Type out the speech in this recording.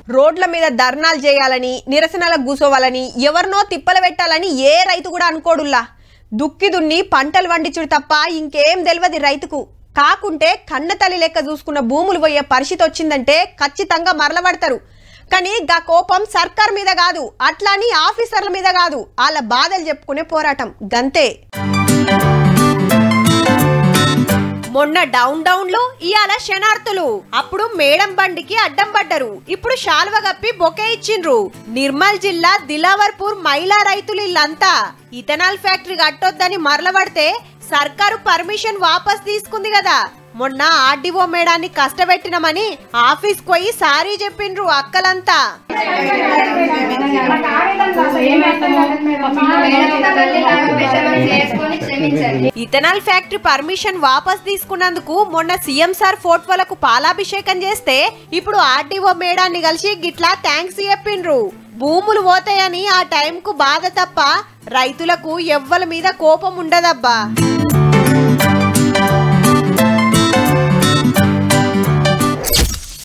రోడ్ల మీద ధర్నాలు చేయాలని నిరసనలకు కూసోవాలని ఎవరినో తిప్పలు పెట్టాలని ఏ రైతు కూడా అనుకోడుల్లా దుక్కి దున్ని పంటలు వండించుడు తప్ప ఇంకేం తెలియదు రైతుకు కాకుంటే కన్నతల్లి లెక్క చూసుకున్న భూములు పోయే పరిస్థితి వచ్చిందంటే ఖచ్చితంగా మరలబడతారు కానీ గా కోపం సర్కార్ మీద కాదు అట్లాని ఆఫీసర్ల మీద కాదు వాళ్ళ బాధలు చెప్పుకునే పోరాటం గంతే మొన్న డౌన్ లో ఇయాల శనార్థులు అప్పుడు మేడం బండికి అడ్డం పడ్డరు ఇప్పుడు శాల్వ గప్పి బొకే ఇచ్చిండ్రు నిర్మల్ జిల్లా దిలావర్పూర్ మహిళా రైతులు ఇల్లంతా ఇథనాల్ ఫ్యాక్టరీ కట్టొద్దని మరలబడితే సర్కారు పర్మిషన్ వాపస్ తీసుకుంది కదా మొన్న ఆర్డీఓ మేడాన్ని కష్టపెట్టినమని ఆఫీస్ పోయి సారీ చెప్పిండ్రు అక్కలంతా ఇథనాల్ ఫ్యాక్టరీ పర్మిషన్ వాపస్ తీసుకున్నందుకు మొన్న సీఎం సార్ ఫోటోలకు పాలాభిషేకం చేస్తే ఇప్పుడు ఆర్డీఓ మేడాన్ని కలిసి గిట్లా థ్యాంక్స్ చెప్పిండ్రు భూములు పోతాయని ఆ టైంకు బాధ తప్ప రైతులకు ఎవ్వల మీద కోపం ఉండదబ్బా